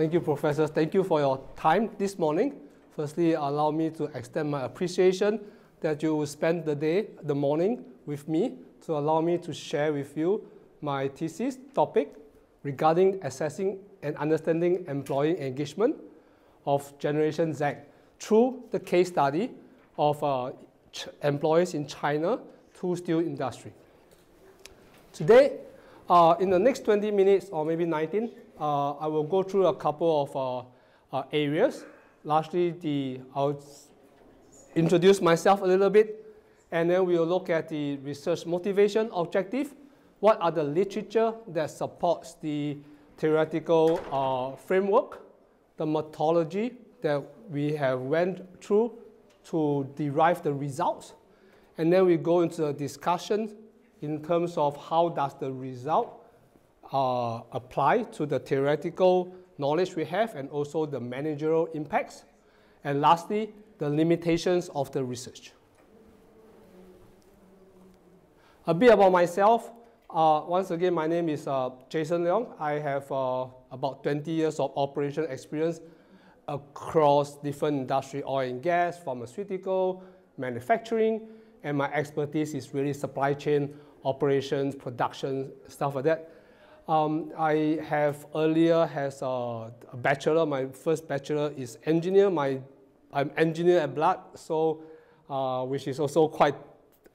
Thank you, professors. Thank you for your time this morning. Firstly, allow me to extend my appreciation that you will spend the morning with me to allow me to share with you my thesis topic regarding assessing and understanding employee engagement of Generation Z through the case study of employees in China to steel industry. Today, in the next 20 minutes or maybe 19, I will go through a couple of areas. Largely, I'll introduce myself a little bit, and then we'll look at the research motivation objective. What are the literature that supports the theoretical framework, the methodology that we have went through to derive the results, and then we go into a discussion in terms of how does the result apply to the theoretical knowledge we have and also the managerial impacts, and lastly, the limitations of the research. A bit about myself. Once again, my name is Jason Leong. I have about 20 years of operation experience across different industry, oil and gas, pharmaceutical, manufacturing, and my expertise is really supply chain, operations, production, stuff like that. I have earlier has a bachelor. My first bachelor is engineer. I'm engineer at blood, so which is also quite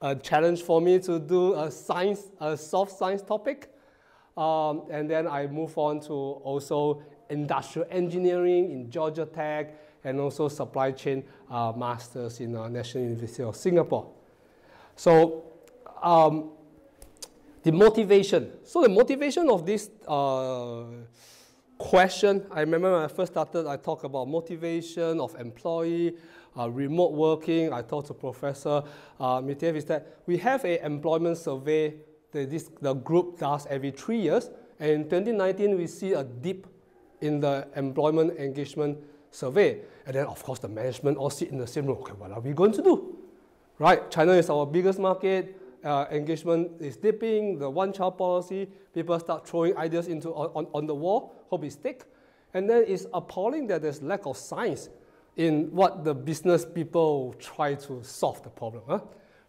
a challenge for me to do a soft science topic. And then I move on to also industrial engineering in Georgia Tech and also supply chain masters in National University of Singapore. So the motivation. So the motivation of this question, I remember when I first started, I talked about motivation of employee, remote working. I talked to Professor Mitiev is that we have an employment survey that the group does every 3 years. And in 2019, we see a dip in the employment engagement survey. And then, of course, the management all sit in the same room. Okay, what are we going to do? Right, China is our biggest market. Engagement is dipping, the one-child policy, people start throwing ideas into on the wall, hope it stick. And then it's appalling that there's lack of science in what the business people try to solve the problem. Huh?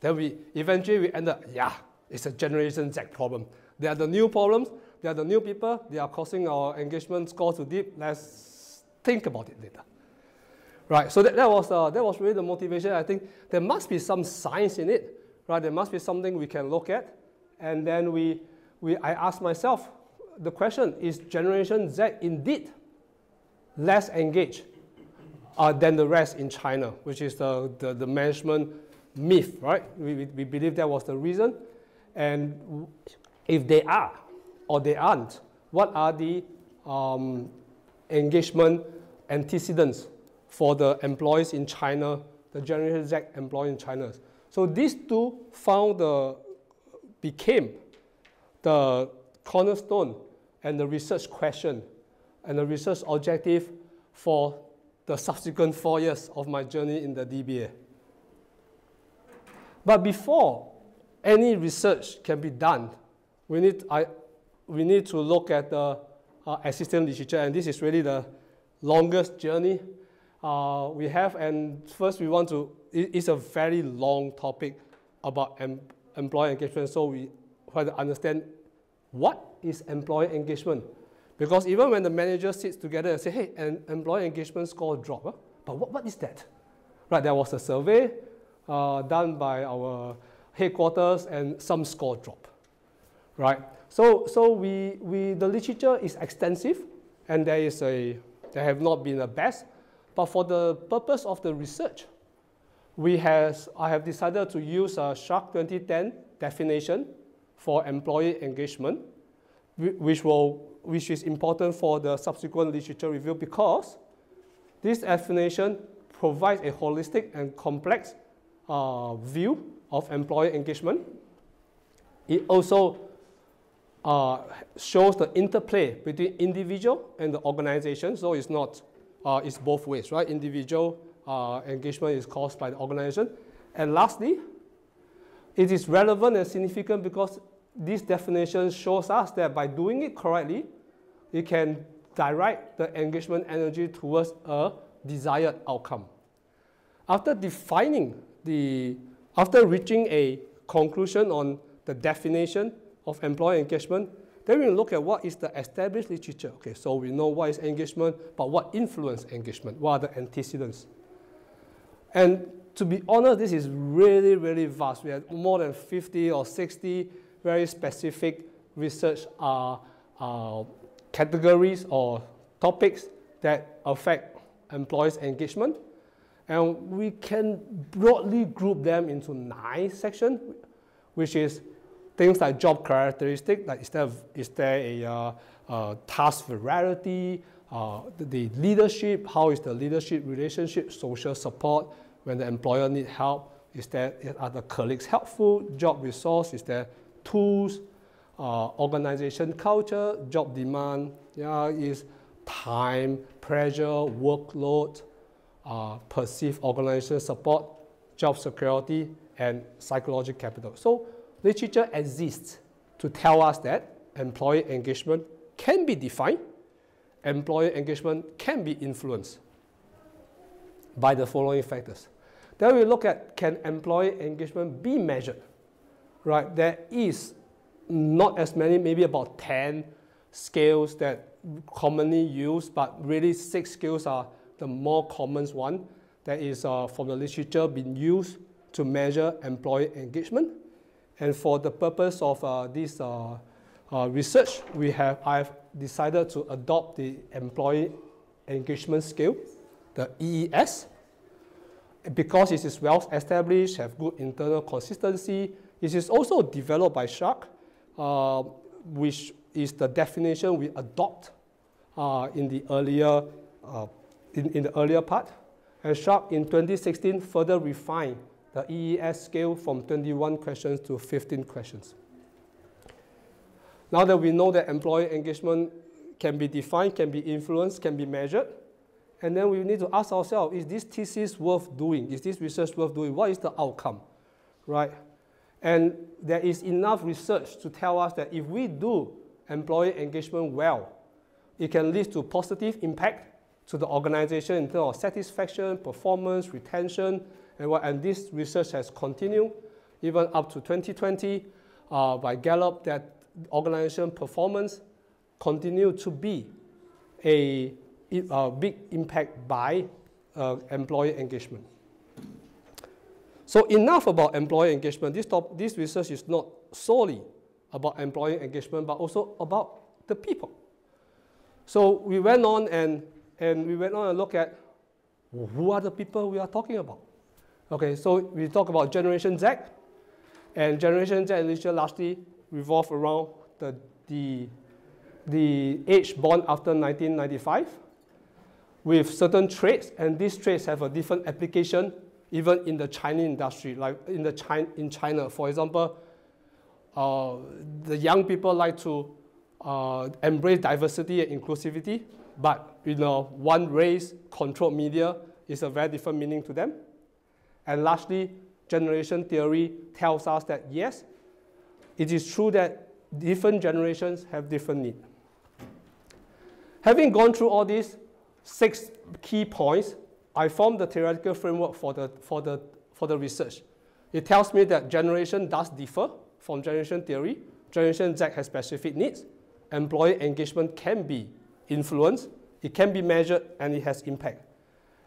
Then eventually we end up, yeah, it's a Generation Z problem. They are the new problems, they are the new people, they are causing our engagement score to dip. Let's think about it later. Right, so that was really the motivation. I think there must be some science in it. Right, there must be something we can look at, and then I asked myself the question: is Generation Z indeed less engaged than the rest in China, which is the management myth, right? We believe that was the reason, and if they are or they aren't, what are the engagement antecedents for the employees in China, the Generation Z employees in China? So these two became the cornerstone and the research question and the research objective for the subsequent 4 years of my journey in the DBA. But before any research can be done, we need to look at the existing literature, and this is really the longest journey we have. And first we want to, it's a very long topic about employee engagement, so we try to understand what is employee engagement. Because even when the manager sits together and say, hey, an employee engagement score drop, huh? But what is that? Right, there was a survey done by our headquarters and some score drop, right? So the literature is extensive, and there have not been the best, but for the purpose of the research, I have decided to use a Shark 2010 definition for employee engagement, which is important for the subsequent literature review because this definition provides a holistic and complex view of employee engagement. It also shows the interplay between individual and the organization, so it's not, it's both ways, right? Individual engagement is caused by the organization. And lastly, it is relevant and significant because this definition shows us that by doing it correctly, it can direct the engagement energy towards a desired outcome. After reaching a conclusion on the definition of employee engagement, then we look at what is the established literature. Okay, so we know what is engagement, but what influence engagement? What are the antecedents? And to be honest, this is really, really vast. We have more than 50 or 60 very specific research categories or topics that affect employees' engagement. And we can broadly group them into 9 sections, which is things like job characteristics, like is there a task variety, the leadership, how is the leadership relationship, social support, when the employer needs help, are the colleagues helpful, job resource, is there tools, organization culture, job demand, is time, pressure, workload, perceived organizational support, job security, and psychological capital. So literature exists to tell us that employee engagement can be defined, employee engagement can be influenced by the following factors. Then we look at, can employee engagement be measured? Right, there is not as many, maybe about 10 scales that commonly used, but really 6 scales are the more common one that is from the literature being used to measure employee engagement. And for the purpose of this research, I've decided to adopt the employee engagement scale, the EES, because it is well established, have good internal consistency. It is also developed by Shark, which is the definition we adopt in the earlier part. And Shark in 2016 further refined the EES scale from 21 questions to 15 questions. Now that we know that employee engagement can be defined, can be influenced, can be measured, and then we need to ask ourselves, is this thesis worth doing? Is this research worth doing? What is the outcome, right? And there is enough research to tell us that if we do employee engagement well, it can lead to positive impact to the organization in terms of satisfaction, performance, retention, and this research has continued even up to 2020 by Gallup, that organization performance continued to be a big impact by employee engagement. So enough about employee engagement. This research is not solely about employee engagement, but also about the people. So we went on and look at who are the people we are talking about. Okay, so we talk about Generation Z, and Generation Z literature largely revolve around the age born after 1995, with certain traits, and these traits have a different application even in the Chinese industry, like in China. For example, the young people like to embrace diversity and inclusivity, but one race controlled media is a very different meaning to them. And lastly, generation theory tells us that yes, it is true that different generations have different needs. Having gone through all these 6 key points, I formed the theoretical framework for the research. It tells me that generation does differ from generation theory. Generation Z has specific needs. Employee engagement can be influenced, it can be measured, and it has impact.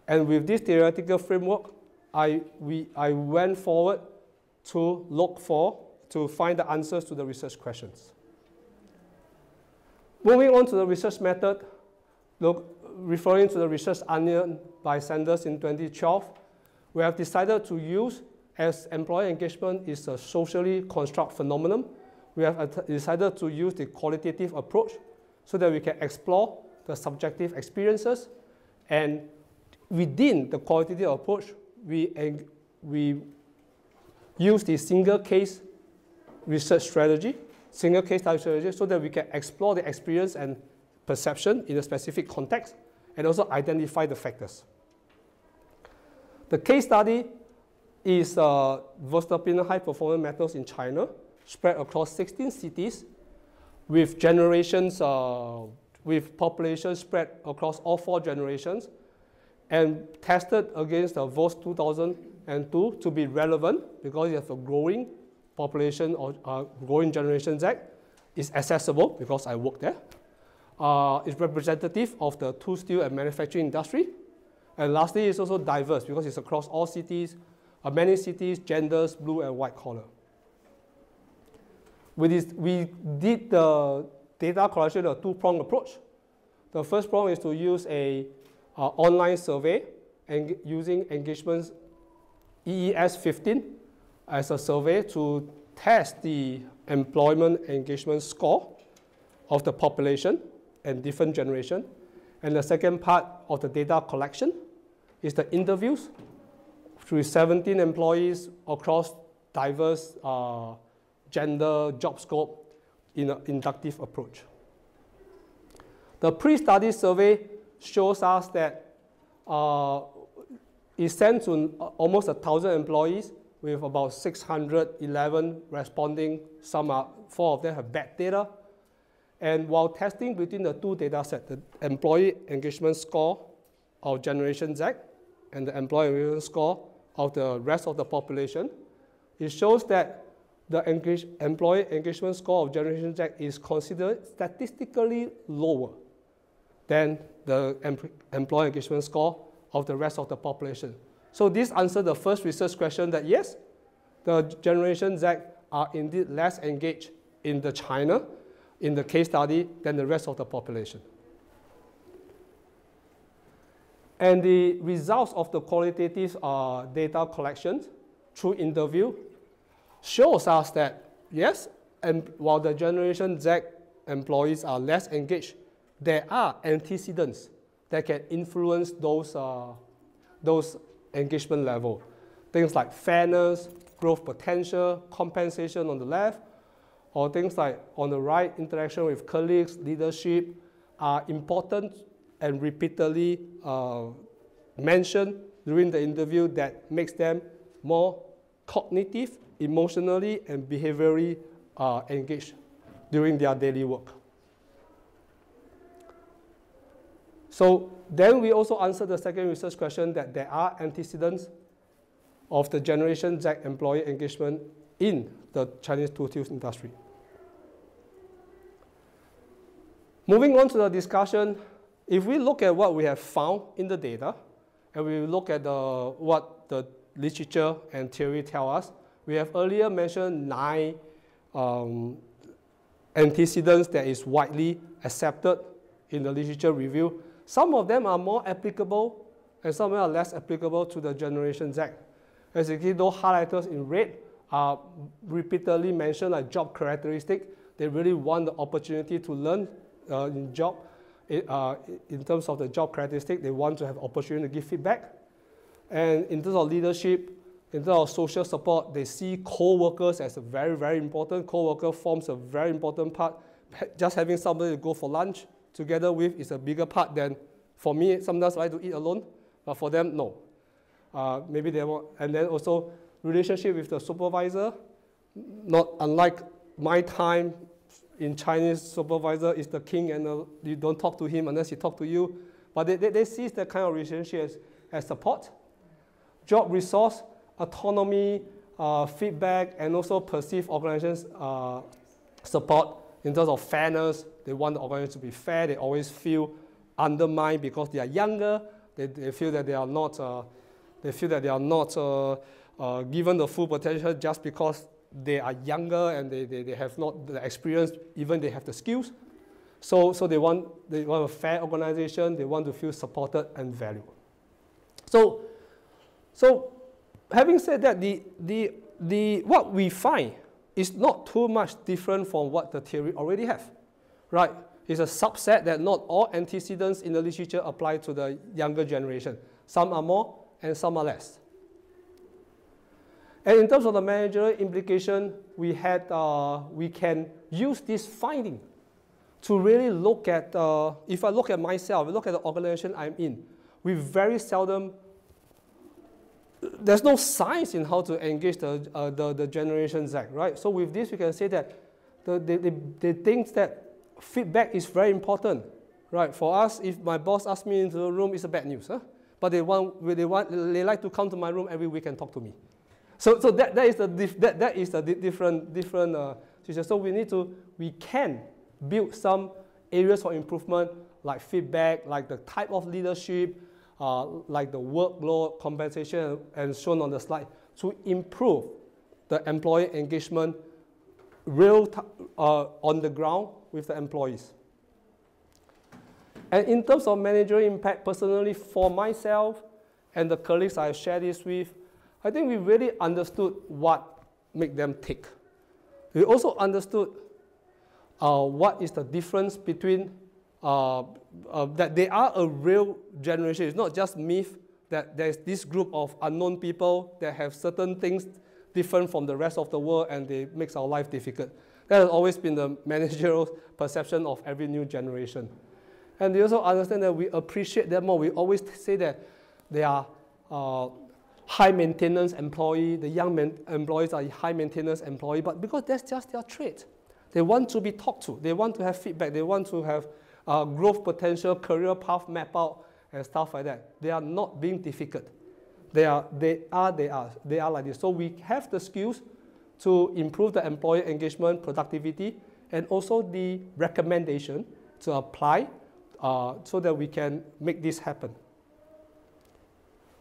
And with this theoretical framework, I went forward to find the answers to the research questions. Moving on to the research method, referring to the research onion by Sanders in 2012, we have decided to use, as employee engagement is a socially constructed phenomenon, we have decided to use the qualitative approach so that we can explore the subjective experiences. And within the qualitative approach, we use the single case research strategy, single case type strategy, so that we can explore the experience and perception in a specific context and also identify the factors. The case study is voestalpine high-performance metals in China, spread across 16 cities with generations with population spread across all 4 generations and tested against the VOS 2002 to be relevant because you have a growing population or growing Generation Z. It's accessible because I work there. It's representative of the tool, steel, and manufacturing industry. And lastly, it's also diverse because it's across all cities, many cities, genders, blue and white collar. We did the data collection a 2-pronged approach. The first prong is to use a online survey and using engagements EES 15 as a survey to test the employment engagement score of the population and different generation. And the second part of the data collection is the interviews through 17 employees across diverse gender, job scope in an inductive approach. The pre-study survey shows us that it's sent to almost 1,000 employees with about 611 responding. 4 of them have bad data. And while testing between the 2 data sets, the employee engagement score of Generation Z and the employee engagement score of the rest of the population, it shows that the employee engagement score of Generation Z is considered statistically lower than the employee engagement score of the rest of the population. So this answers the first research question that yes, the Generation Z are indeed less engaged in the China, in the case study, than the rest of the population. And the results of the qualitative data collection through interview shows us that yes, and while the Generation Z employees are less engaged, there are antecedents that can influence those engagement level. Things like fairness, growth potential, compensation on the left, or things like on the right, interaction with colleagues, leadership are important and repeatedly mentioned during the interview that makes them more cognitive, emotionally, and behaviorally engaged during their daily work. So then we also answered the second research question that there are antecedents of the Generation Z employee engagement in the Chinese tool tools industry. Moving on to the discussion, if we look at what we have found in the data, and we look at what the literature and theory tell us, we have earlier mentioned 9 antecedents that is widely accepted in the literature review. Some of them are more applicable, and some of them are less applicable to the Generation Z. As you see, those highlighters in red are repeatedly mentioned like job characteristics. They really want the opportunity to learn in terms of the job characteristic. They want to have opportunity to give feedback. And in terms of leadership, in terms of social support, they see co-workers as a very, very important. Co-worker forms a very important part. Just having somebody to go for lunch together with is a bigger part than, for me, sometimes I like to eat alone, but for them, no. Maybe they want, and then also relationship with the supervisor, not unlike my time in Chinese, supervisor is the king and you don't talk to him unless he talk to you. But they see that kind of relationship as support. Job resource, autonomy, feedback, and also perceived organizations support in terms of fairness. They want the organization to be fair. They always feel undermined because they are younger. They feel that they are not. Given the full potential just because they are younger and they have not the experience, even they have the skills. So they want a fair organization. They want to feel supported and valued. So having said that, what we find is not too much different from what the theory already have, right? It's a subset that not all antecedents in the literature apply to the younger generation. Some are more and some are less. And in terms of the managerial implication, we can use this finding to really look at, if I look at myself, look at the organization I'm in, we very seldom, there's no science in how to engage the Generation Z, right? So with this, we can say that they think that feedback is very important. right? For us, if my boss asks me into the room, it's a bad news, huh? But they like to come to my room every week and talk to me. So that is the different situation. So we can build some areas for improvement, like feedback, like the type of leadership, like the workload compensation, and shown on the slide, to improve the employee engagement on the ground with the employees. And in terms of managerial impact, personally, for myself and the colleagues I share this with, I think we really understood what made them tick. We also understood what is the difference between that they are a real generation. It's not just myth that there's this group of unknown people that have certain things different from the rest of the world and they makes our life difficult. That has always been the managerial perception of every new generation. And they also understand that we appreciate them more. We always say that they are high maintenance employee, the young employees are high maintenance employee, but because that's just their trait. They want to be talked to, they want to have feedback, they want to have growth potential, career path map out, and stuff like that. They are not being difficult. They are like this. So we have the skills to improve the employee engagement, productivity, and also the recommendation to apply so that we can make this happen.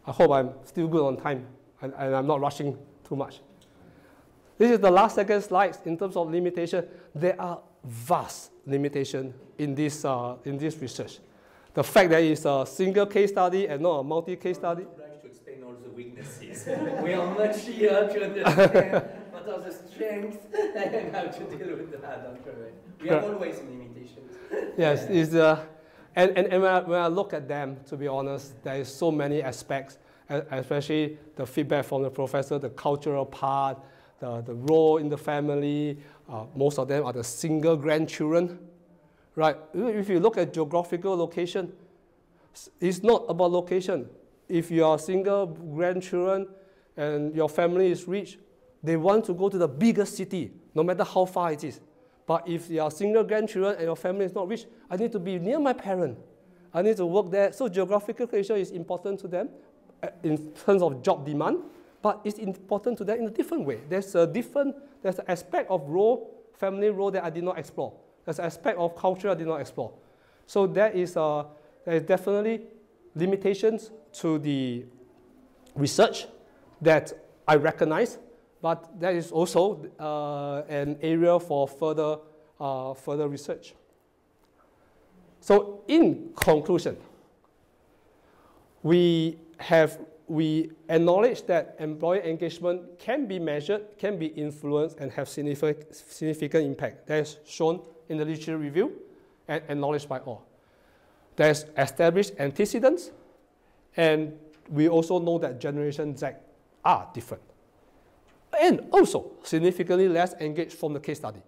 I hope I'm still good on time and I'm not rushing too much. This is the last second slide in terms of limitation. There are vast limitations in this research. The fact that it's a single case study and not a multi-case study. I would like to explain all the weaknesses. We are much here to understand what are the strengths and how to deal with that. We have always limitations. Yes, and when I look at them, to be honest, there is so many aspects, especially the feedback from the professor, the cultural part, the role in the family. Most of them are the single grandchildren, right? If you look at geographical location, it's not about location. If you are single grandchildren and your family is rich, they want to go to the biggest city, no matter how far it is. But if you are single grandchildren and your family is not rich, I need to be near my parent. I need to work there. So geographical location is important to them in terms of job demand, but it's important to them in a different way. There's an aspect of role, family role that I did not explore. There's an aspect of culture I did not explore. So there is definitely limitations to the research that I recognize, but that is also an area for further research. So in conclusion, we acknowledge that employee engagement can be measured, can be influenced, and have significant impact. That is shown in the literature review and acknowledged by all. There's established antecedents, and we also know that Generation Z are different. And also significantly less engaged from the case study.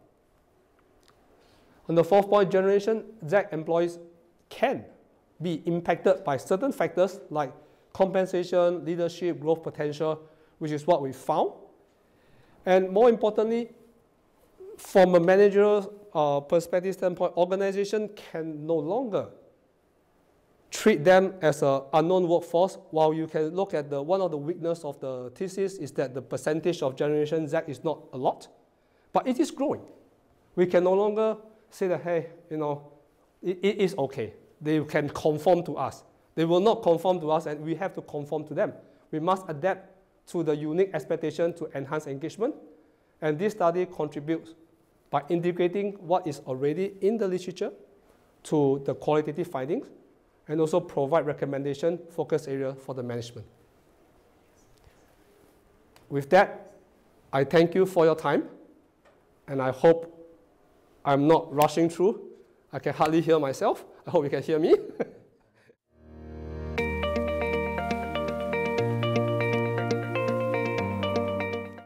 On the fourth point, Generation Z employees can be impacted by certain factors like compensation, leadership, growth potential, which is what we found. And more importantly, from a managerial perspective standpoint, organization can no longer treat them as an unknown workforce. While you can look at one of the weaknesses of the thesis is that the percentage of Generation Z is not a lot, but it is growing. We can no longer say that, hey, it is okay. They can conform to us. They will not conform to us, and we have to conform to them. We must adapt to the unique expectation to enhance engagement, and this study contributes by integrating what is already in the literature to the qualitative findings, and also provide recommendation focus area for the management. With that, I thank you for your time, and I hope I'm not rushing through. I can hardly hear myself. I hope you can hear me.